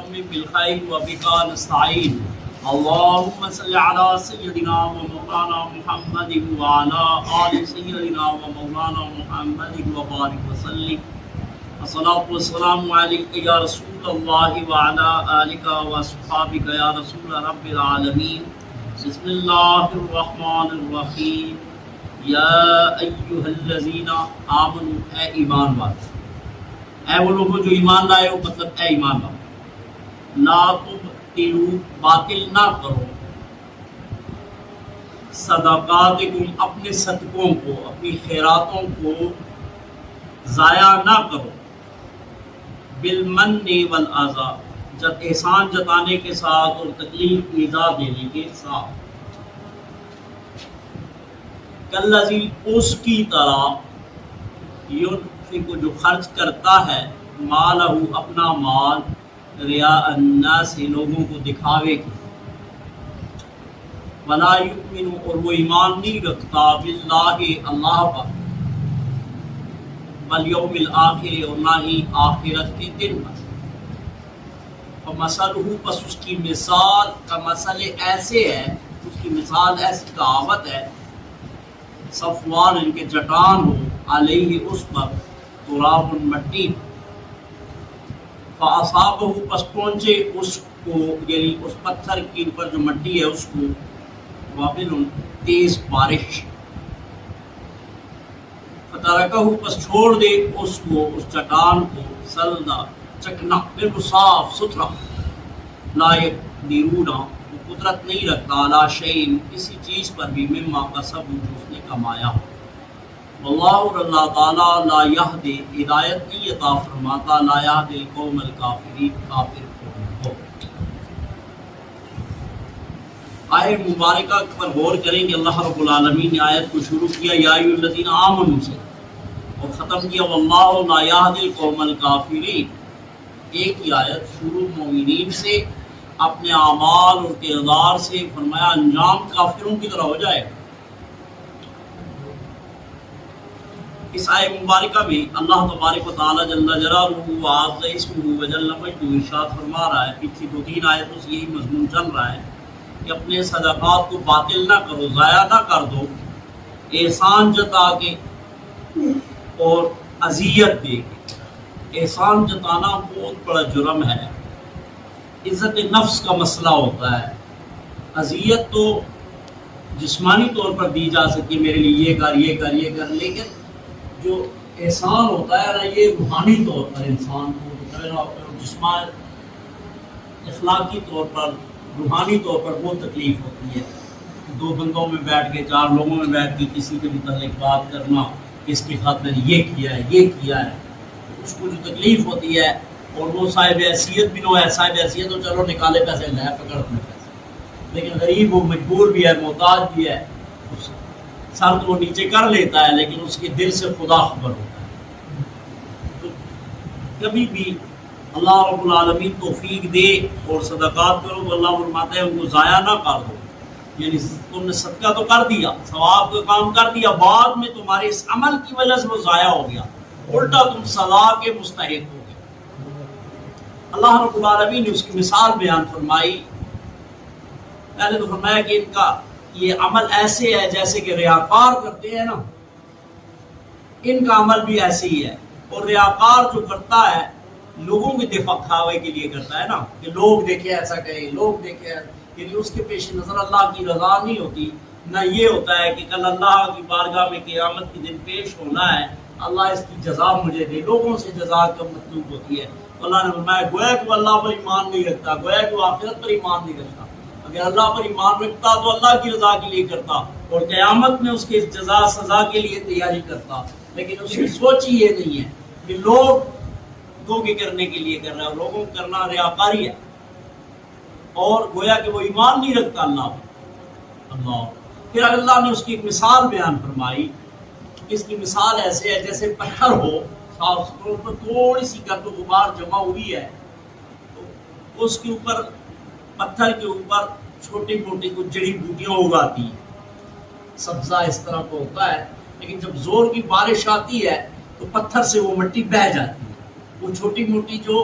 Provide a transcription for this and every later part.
وتمم بالخير وبك نستعين اللهم صل على سيدنا ومولانا محمد وعلى آل سيدنا ومولانا محمد وبارك وسلم الصلاة والسلام عليك يا رسول الله وعلى آلك وصحابك يا رسول رب العالمين بسم الله الرحمن الرحيم یا ایھا الذین آمنوا اے ایمان والو، اے وہ لوگوں جو ایمان لائے ہو، مطلب اے ایمان والو، لا تبطلوا باطل نہ کرو صدقاتکم اپنے صدقوں کو، اپنی خیراتوں کو ضائع نہ کرو، بالمن والاذی جب احسان جتانے کے ساتھ اور تکلیف ایذا دینے کے ساتھ، کالذی اس کی طرح ينفق جو خرچ کرتا ہے مالہ اپنا مال ریا الناس لوگوں کو دکھاوے کی، ولا یؤمن اور وہ ایمان نہیں رکھتا باللہ اللہ پر، والیوم الآخر اور نہ ہی آخرت کے دن پر، فمثلہ پس اس کی مثال کمثل ایسے ہے، اس کی مثال ایسی کہاوت ہے، صفوان ان کے چٹان ہو علیہ اس پر تراب مٹی، فاصابہ پس پہنچے اس کو یعنی اس پتھر کے اوپر جو مٹی ہے اس کو وابل تیز بارش، فترکہ پس چھوڑ دے اس کو اس چٹان کو سلدا چکنا بالکل صاف ستھرا، لا یقدرون وہ قدرت نہیں رکھتا علی شیء کسی چیز پر بھی مما کسبوا جو اس نے کمایا، واللہ اور اللہ تعالیٰ لا یہدی ہدایت نہیں عطا فرماتا، لا یہدی القوم الکافرین کافر قوم کو۔ آیت مبارکہ پر غور کریں کہ اللہ رب العالمین نے آیت کو شروع کیا یا ایھا الذین آمنوا سے اور ختم کیا واللہ لا یہدی القوم الکافرین۔ ایک ہی آیت شروع مومنین سے، اپنے اعمال اور کردار سے، فرمایا انجام کافروں کی طرح ہو جائے۔ اس آیت مبارکہ میں اللہ تبارک و تعالیٰ جل جلالہ و عز اسمہ و جل مجدہ ارشاد فرما رہا ہے، پچھلی 2-3 آیتوں سے یہی مضمون چل رہا ہے کہ اپنے صدقات کو باطل نہ کرو، ضائع نہ کر دو، احسان جتا کے اور اذیت دے کے۔ احسان جتانا بہت بڑا جرم ہے، عزت نفس کا مسئلہ ہوتا ہے۔ اذیت تو جسمانی طور پر دی جا سکتی، میرے لیے یہ کر یہ کر یہ کر، لیکن جو احسان ہوتا ہے نا یہ روحانی طور پر انسان کو جسمانی اخلاقی طور پر روحانی طور پر بہت تکلیف ہوتی ہے۔ 2 بندوں میں بیٹھ کے 4 لوگوں میں بیٹھ کے کسی کے متعلق بات کرنا، اس کے ساتھ میں نے یہ کیا ہے یہ کیا ہے، اس کو جو تکلیف ہوتی ہے، اور وہ صاحب حیثیت بھی نہ ہے، صاحب حیثیت تو چلو نکالے پیسے لے پکڑ اپنے پیسے، لیکن غریب وہ مجبور بھی ہے، محتاج بھی ہے، سر تو وہ نیچے کر لیتا ہے لیکن اس کے دل سے خدا خبر ہوتا ہے۔ تو کبھی بھی اللہ رب العالمین توفیق دے اور صدقات کرو تو اللہ فرماتا ہے ان کو ضائع نہ کر دو، یعنی تم نے صدقہ تو کر دیا، ثواب کا کام کر دیا، بعد میں تمہارے اس عمل کی وجہ سے وہ ضائع ہو گیا، الٹا تم سزا کے مستحق ہو گئے۔ اللہ رب العالمین نے اس کی مثال بیان فرمائی۔ پہلے تو فرمایا کہ ان کا یہ عمل ایسے ہے جیسے کہ ریاکار کرتے ہیں نا، ان کا عمل بھی ایسے ہی ہے، اور ریاکار جو کرتا ہے لوگوں کے دکھاوے کے لیے کرتا ہے نا، کہ لوگ دیکھیں ایسا کریں، لوگ دیکھیں، یعنی اس کے پیش نظر اللہ کی رضا نہیں ہوتی، نہ یہ ہوتا ہے کہ کل اللہ کی بارگاہ میں قیامت کے دن پیش ہونا ہے، اللہ اس کی جزا مجھے دے، لوگوں سے جزا کا مطلوب ہوتی ہے۔ اللہ نے فرمایا گویا کہ وہ اللہ پر ایمان نہیں رکھتا، گویا کہ وہ آخرت پر ایمان نہیں رکھتا۔ اگر اللہ پر ایمان رکھتا تو اللہ کی رضا کے لیے کرتا اور قیامت میں اس کے جزا سزا کے لیے تیاری کرتا، لیکن اس کی سوچ ہی یہ نہیں ہے کہ لوگوں کے کرنے کے لیے کر رہا ہے، لوگوں کو کرنا ریاکاری ہے، اور گویا کہ وہ ایمان نہیں رکھتا اللہ پر۔ اللہ پھر اللہ نے اس کی ایک مثال بیان فرمائی، اس کی مثال ایسے ہے جیسے پتھر ہو صاف ستھرا، اس پر تھوڑی سی گرد و غبار جمع ہوئی ہے، تو اس کے اوپر پتھر کے اوپر چھوٹی موٹی کچھ جڑی بوٹیاں اگاتی ہیں، سبزہ اس طرح کا ہوتا ہے، لیکن جب زور کی بارش آتی ہے تو پتھر سے وہ مٹی بہہ جاتی ہے، وہ چھوٹی موٹی جو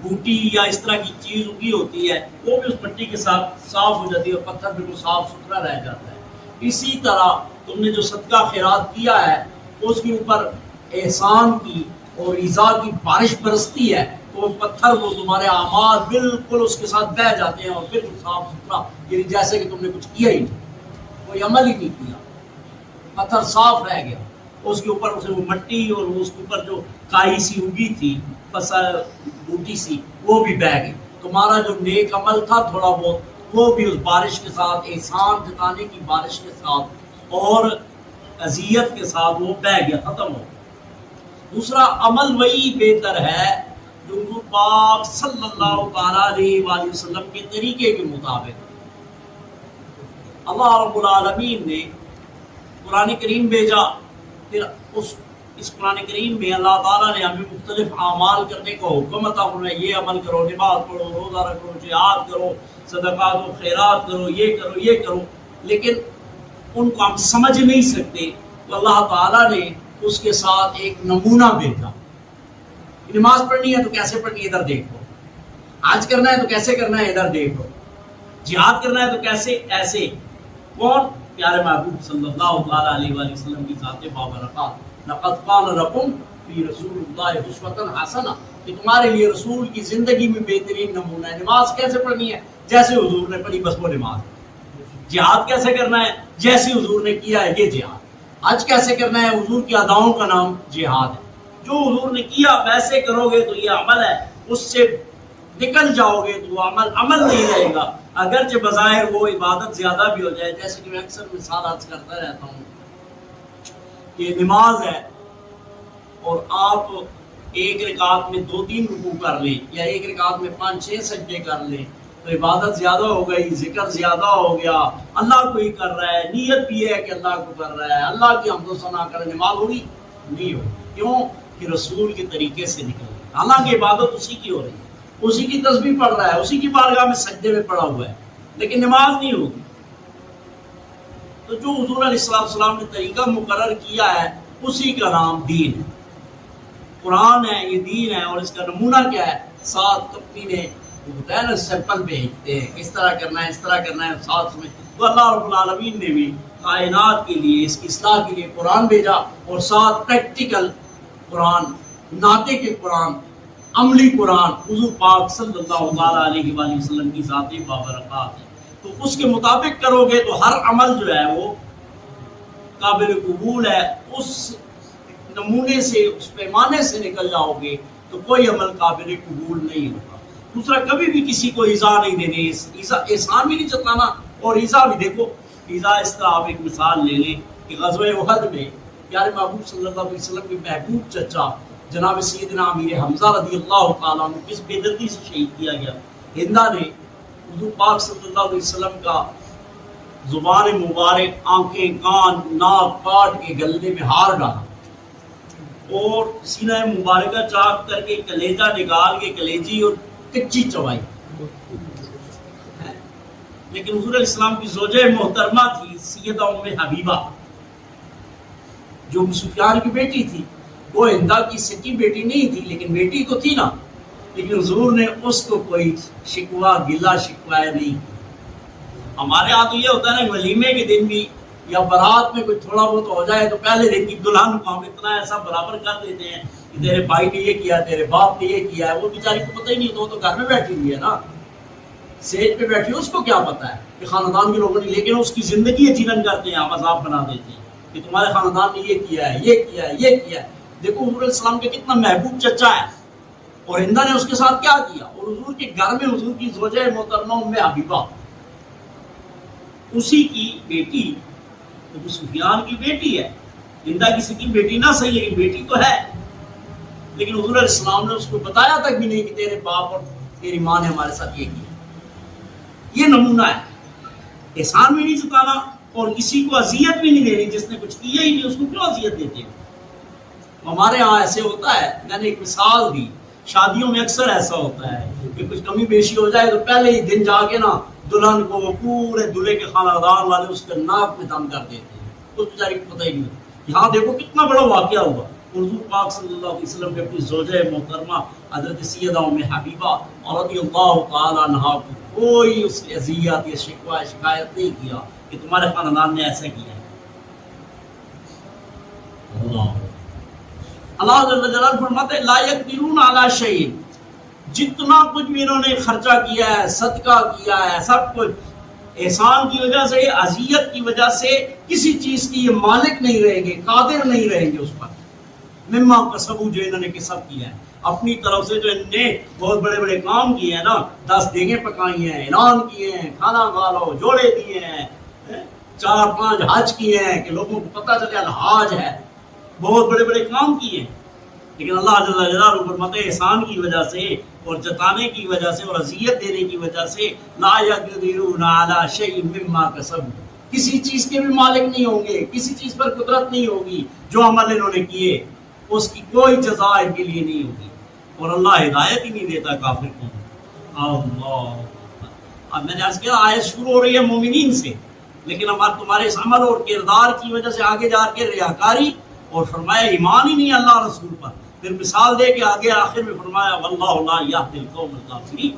بوٹی یا اس طرح کی چیز اگی ہوتی ہے وہ بھی اس مٹی کے ساتھ صاف ہو جاتی ہے اور پتھر بالکل صاف ستھرا رہ جاتا ہے. اسی طرح تم نے جو صدقہ خیرات کیا ہے اس کے اوپر احسان کی اور ایذا کی بارش برستی ہے تو وہ پتھر وہ تمہارے اعمال بالکل اس کے ساتھ بہہ جاتے ہیں اور بالکل صاف ستھرا، یعنی جیسے کہ تم نے کچھ کیا ہی نہیں، کوئی عمل ہی نہیں کیا، پتھر صاف رہ گیا. اس کے اوپر اسے وہ مٹی اور اس کے اوپر جو کائی سی اگی تھی فصل بوٹی سی وہ بھی بہہ گئی. تمہارا جو نیک عمل تھا تھوڑا بہت وہ بھی اس بارش کے ساتھ، احسان جتانے کی بارش کے ساتھ اور اذیت کے ساتھ وہ بہہ گیا، ختم ہو. دوسرا عمل وہی بہتر ہے جو حضور پاک صلی اللہ علیہ وآلہ وسلم کے طریقے کے مطابق. اللہ رب العالمین نے قرآن کریم بھیجا، پھر اس قرآن کریم میں اللہ تعالیٰ نے ہمیں مختلف اعمال کرنے کو حکم عطا فرمایا، یہ عمل کرو، نماز پڑھو، روزہ رکھو، جہاد کرو، صدقات و خیرات کرو، یہ کرو، لیکن ان کو ہم سمجھ نہیں سکتے. تو اللہ تعالیٰ نے اس کے ساتھ ایک نمونہ بھیجا. نماز پڑھنی ہے تو کیسے پڑھنی ہے ادھر دیکھو، حج کرنا ہے تو کیسے کرنا ہے ادھر دیکھو، جہاد کرنا ہے تو کیسے، ایسے. کون؟ پیارے محبوب صلی اللہ علیہ وآلہ وسلم کی ذات بابرکات. لقد کان لکم فی رسول اللہ اسوۃ حسنہ، کہ تمہارے لیے رسول کی زندگی میں بہترین نمونہ ہے. نماز کیسے پڑھنی ہے؟ جیسے حضور نے پڑھی بس وہ نماز. جہاد کیسے کرنا ہے؟ جیسے حضور نے کیا ہے یہ جہاد. حج کیسے کرنا ہے؟ حضور کی اداؤں کا نام جہاد ہے. جو حضور نے کیا ویسے کرو گے تو یہ عمل ہے، اس سے نکل جاؤ گے تو عمل نہیں رہے گا. اگرچہ بظاہر وہ عبادت زیادہ بھی ہو جائے، جیسے کہ میں اکثر مثال عرض کرتا رہتا ہوں کہ نماز ہے اور آپ ایک رکعت میں 2-3 رکوع کر لیں یا ایک رکعت میں 5-6 سجدے کر لیں تو عبادت زیادہ ہو گئی، ذکر زیادہ ہو گیا، اللہ کو ہی کر رہا ہے، نیت بھی ہے کہ اللہ کو کر رہا ہے، اللہ کی حمد و ثنا کرے، نماز ہوگی نہیں ہوگی. کیوں؟ کہ رسول کے طریقے سے نکل رہی ہے. حالانکہ عبادت اسی کی ہو رہی ہے، اسی کی تسبیح پڑھ رہا ہے، اسی کی بارگاہ میں سجدے میں پڑا ہوا ہے، لیکن نماز نہیں ہوگی. تو جو حضور علیہ السلام نے طریقہ مقرر کیا ہے اسی کا نام دین ہے، قرآن ہے، یہ دین ہے. اور اس کا نمونہ کیا ہے؟ ساتھ کمپنی نے ہوتا ہے نا سیمپل بھیجتے ہیں، اس طرح کرنا ہے، اس طرح کرنا ہے ساتھ میں. تو اللہ رب العالمین نے بھی کائنات کے لیے، اس کی اصلاح کے لیے قرآن بھیجا اور ساتھ پریکٹیکل قرآن، ناطق کے قرآن، عملی قرآن حضور پاک صلی اللہ علیہ وآلہ وسلم کی ذات بابرکات ہے. تو اس کے مطابق کرو گے تو ہر عمل جو ہے وہ قابل قبول ہے. اس نمونے سے، اس پیمانے سے نکل جاؤ گے تو کوئی عمل قابل قبول نہیں ہوگا. دوسرا، کبھی بھی کسی کو ایذا نہیں دینے، احسان بھی نہیں جتانا اور ایذا بھی. دیکھو ایذا اس طرح آپ ایک مثال لے لیں کہ غزوہ احد میں پیارے محبوب صلی اللہ علیہ وسلم کے محبوب چچا جناب سیدنا امیر حمزہ رضی اللہ تعالیٰ عنہ کس بے دردی سے شہید کیا گیا. ہندا نے حضور پاک صلی اللہ علیہ وسلم کا زبان مبارک، آنکھیں، کان، ناک کاٹ کے گلے میں ہار ڈالا اور سینہ مبارکہ چاک کر کے کلیجہ نکال کے کلیجی اور کچی چوائی. لیکن حضور علیہ السلام کی زوجہ محترمہ تھی سیدہ ام حبیبہ جو ابو سفیان کی بیٹی تھی. وہ ہندا کی سکی بیٹی نہیں تھی لیکن بیٹی تو تھی نا. لیکن حضور نے اس کو کوئی شکوہ گلہ شکوائے نہیں. ہمارے ہاں تو یہ ہوتا ہے نا ولیمے کے دن بھی یا برات میں کوئی تھوڑا بہت ہو جائے تو پہلے دن کی دلہن کو ہم اتنا ایسا برابر کر دیتے ہیں کہ تیرے بھائی نے یہ کیا، تیرے باپ نے یہ کیا ہے. وہ بیچاری کو پتہ ہی نہیں، تو گھر میں بیٹھی ہوئی ہے نا، سیج پہ بیٹھی، اس کو کیا پتا ہے کہ خاندان کے لوگوں نے. لیکن اس کی زندگی یقیناً کرتے ہیں، مذاق بنا دیتے ہیں کہ تمہارے خاندان نے یہ کیا ہے، یہ کیا ہے، یہ کیا ہے. دیکھو حضور علیہ السلام کا کتنا محبوب چچا ہے اور ہندا نے اس کے ساتھ کیا کیا. اور حضور کے گھر میں حضور کی زوجہ محترمہ ام حبیبہ، اسی کی بیٹی ابو سفیان کی بیٹی ہے. ہندا کسی کی بیٹی نہ صحیح لیکن بیٹی تو ہے. لیکن حضور علیہ السلام نے اس کو بتایا تک بھی نہیں کہ تیرے باپ اور تیری ماں نے ہمارے ساتھ یہ کیا. یہ نمونہ ہے. احسان بھی نہیں جتانا اور کسی کو اذیت بھی نہیں دینی. جس نے کچھ کیا ہی نہیں اس کو کیوں اذیت دیتے ہیں؟ ہمارے ہاں ایسے ہوتا ہے. میں نے ایک مثال دی، شادیوں میں اکثر ایسا ہوتا ہے کہ کچھ کمی بیشی ہو جائے تو پہلے ہی دن جا کے نا دلہن کو، وہ پورے دلہے کے خاندان والے اس کے ناک میں دم کر دیتے ہیں. اس بیچاری کو پتہ ہی نہیں. یہاں دیکھو کتنا بڑا واقعہ ہوا. حضور پاک صلی اللہ علیہ وسلم کے اپنی زوجہ محترمہ حضرت سیدہ ام حبیبہ اور رضی اللہ تعالیٰ عنہا کو کوئی اس کی اذیت یا شکوہ شکایت نہیں کیا کہ تمہارے خاندان نے ایسا کیا ہے. اللہ جل جلالہ فرماتے ہیں لا یقدرون علی شیء، جتنا کچھ بھی انہوں نے خرچہ کیا ہے، صدقہ کیا ہے، سب کچھ احسان کی وجہ سے، اذیت کی وجہ سے کسی چیز کی یہ مالک نہیں رہیں گے، قادر نہیں رہیں گے اس پر. مما کسبوا، جو انہوں نے کسب کیا ہے اپنی طرف سے، جو انہوں نے بہت بڑے بڑے کام کیے ہیں نا، 10 دیگیں پکائی ہیں، اعلان کیے ہیں، کھانا کھا لو، جوڑے دیے ہیں، 4-5 حج کیے ہیں کہ لوگوں کو پتہ چلے الحاج ہے، بہت بڑے بڑے کام کیے ہیں. لیکن اللہ جل جلالہ فرماتے ہیں احسان کی وجہ سے اور جتانے کی وجہ سے اور اذیت دینے کی وجہ سے لا یقدرون علی شیء مما کسبوا، کسی چیز کے بھی مالک نہیں ہوں گے، کسی چیز پر قدرت نہیں ہوگی. جو عمل انہوں نے کیے اس کی کوئی جزا ان کے لیے نہیں ہوگی. اور اللہ ہدایت ہی نہیں دیتا کافر کو. اللہ، اب میں نے عرض کیا آیت شروع ہو رہی ہے مومنین سے، لیکن ہمارے تمہارے اس عمل اور کردار کی وجہ سے آگے جا کے ریاکاری اور فرمایا ایمان ہی نہیں اللہ رسول پر. پھر مثال دے کے آگے آخر میں فرمایا واللہ لا یہدی القوم الکافرین،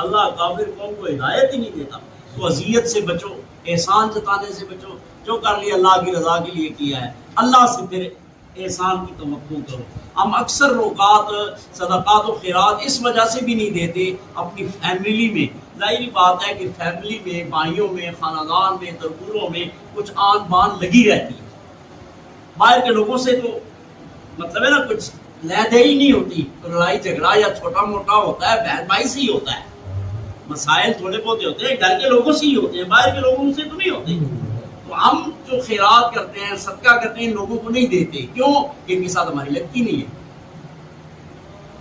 اللہ کافر قوم کو ہدایت ہی نہیں دیتا. تو اذیت سے بچو، احسان جتانے سے بچو، جو کر لیا اللہ کی رضا کے لیے کیا ہے، اللہ سے پھر احسان کی توقع کرو. ہم اکثر اوقات صدقات و خیرات اس وجہ سے بھی نہیں دیتے اپنی فیملی میں. ظاہری بات ہے کہ فیملی میں، بھائیوں میں، خاندان میں، تربوروں میں کچھ آن بان لگی رہتی ہے. باہر کے لوگوں سے تو مطلب ہے نا کچھ لے دے ہی نہیں ہوتی. لڑائی جھگڑا یا چھوٹا موٹا ہوتا ہے بہن بھائی سے ہی ہوتا ہے، مسائل تھوڑے بہت ہوتے ہیں گھر کے لوگوں سے ہی ہوتے ہیں، باہر کے لوگوں سے تو نہیں ہوتے. تو ہم جو خیرات کرتے ہیں، صدقہ کرتے ہیں، لوگوں کو نہیں دیتے. کیوں؟ کہ ان کے ساتھ ہماری لگتی نہیں ہے.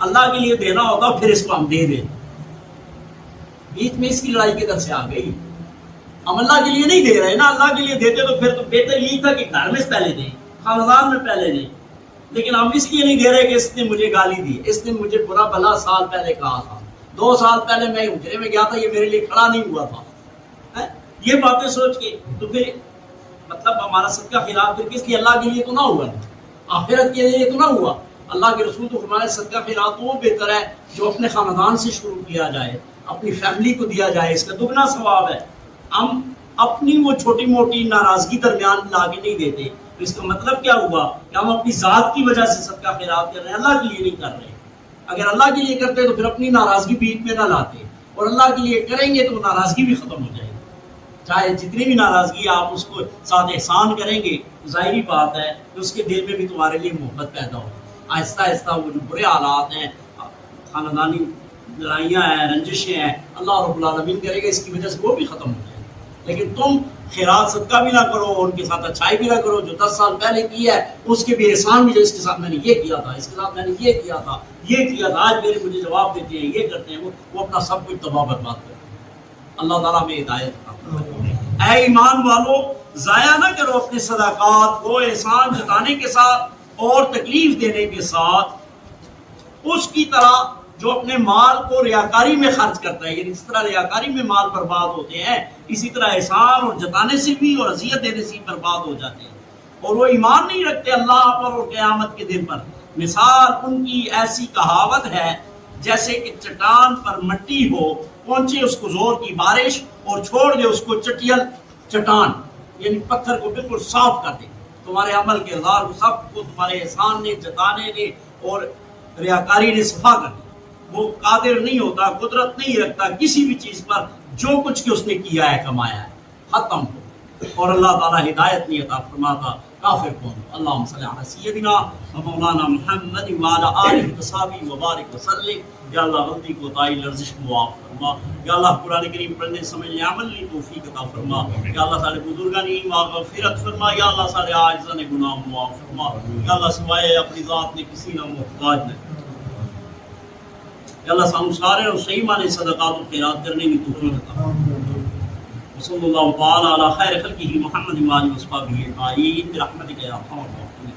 اللہ کے لیے دینا ہوگا پھر اس کو ہم دے دیں. بیچ میں اس کی لڑائی کدھر سے آ گئی؟ ہم اللہ کے لیے نہیں دے رہے نا. اللہ کے لیے دیتے تو پھر تو بہتر یہی تھا کہ گھر میں پہلے دیں، خاندان میں پہلے دیں. لیکن ہم اس لیے نہیں دے رہے کہ اس نے مجھے گالی دی، اس نے مجھے برا بھلا سال پہلے کہا تھا، 2 سال پہلے میں حجرے میں گیا تھا، یہ میرے لیے کھڑا نہیں ہوا تھا. یہ باتیں سوچ کے تو پھر مطلب ہمارا صدقہ خیرات پھر کس لیے؟ اللہ کے لیے تو نہ ہوا، آخرت کے لیے تو نہ ہوا. اللہ کے رسول تو ہمارے صدقہ خیرات وہ بہتر ہے جو اپنے خاندان سے شروع کیا جائے، اپنی فیملی کو دیا جائے، اس کا دگنا ثواب ہے. ہم اپنی وہ چھوٹی موٹی ناراضگی درمیان لا کے نہیں دیتے. تو اس کا مطلب کیا ہوا کہ ہم اپنی ذات کی وجہ سے صدقہ خیرات کر رہے ہیں، اللہ کے لیے نہیں کر رہے. اگر اللہ کے لیے کرتے تو پھر اپنی ناراضگی بیچ میں نہ لاتے، اور اللہ کے لیے کریں گے تو ناراضگی بھی ختم ہو جائے گی. چاہے جتنی بھی ناراضگی آپ اس کو ساتھ احسان کریں گے، ظاہری بات ہے کہ اس کے دل میں بھی تمہارے لیے محبت پیدا ہو. آہستہ آہستہ وہ جو برے حالات ہیں، خاندانی لڑائیاں ہیں، رنجشیں ہیں، اللہ رب العالمین کرے گا اس کی وجہ سے وہ بھی ختم ہو جائے. لیکن تم خیرات صدقہ بھی نہ کرو، ان کے ساتھ اچھائی بھی نہ کرو، جو 10 سال پہلے کیا ہے اس کے بھی احسان بھی، جو اس کے ساتھ میں نے یہ کیا تھا، اس کے ساتھ میں نے یہ کیا تھا، یہ کیا تھا، آج میرے مجھے جواب دیتے ہیں، یہ کرتے ہیں، وہ اپنا سب کچھ تباہ برباد کرتے ہیں. اللہ تعالیٰ میں ہدایت کرتا. اے ایمان والو، ضائع نہ کرو اپنے صدقات کو احسان جتانے کے ساتھ اور تکلیف دینے کے ساتھ، اس کی طرح جو اپنے مال کو ریاکاری میں خرچ کرتا ہے. یعنی جس طرح ریاکاری میں مال برباد ہوتے ہیں، اسی طرح احسان اور جتانے سے بھی اور اذیت دینے سے برباد ہو جاتے ہیں. اور وہ ایمان نہیں رکھتے اللہ پر اور قیامت کے دن پر. مثال ان کی ایسی کہاوت ہے جیسے کہ چٹان پر مٹی ہو، پہنچے اس کو زور کی بارش اور چھوڑ دے اس کو چٹیل چٹان، یعنی پتھر کو بالکل صاف کر دے. تمہارے عمل کردار کو سب کو تمہارے احسان نے، جتانے نے اور ریاکاری نے صفا کر دیا. وہ قادر نہیں ہوتا، قدرت نہیں رکھتا کسی بھی چیز پر، جو کچھ کہ اس نے کیا ہے، کمایا ہے، ختم ہو. اور اللہ تعالیٰ ہدایت نہیں عطا فرماتا کافر کو. اللہم صلی علی سیدنا و مولانا محمد وعلی آلہ وصحبہ وبارک وسلم. یا اللہ غلطی کوتاہی لرزش معاف فرما. یا اللہ قرآن کریم پڑھنے سمجھنے عمل کی توفیق عطا فرما. یا اللہ سارے بزرگانی مغفرت فرما. یا اللہ سارے عاجزان گناہ معاف فرما. یا اللہ سوائے اپنی ذات نے کسی نہ محتاج نہیں. یا اللہ سانو سارے اور صحیح معنی صدقات و خیرات کرنے کی توفیق عطا. صلی اللہ تعالی علی خیر خلقہ محمد و آلہ وصحبہ اجمعین برحمتک یا ارحم الراحمین.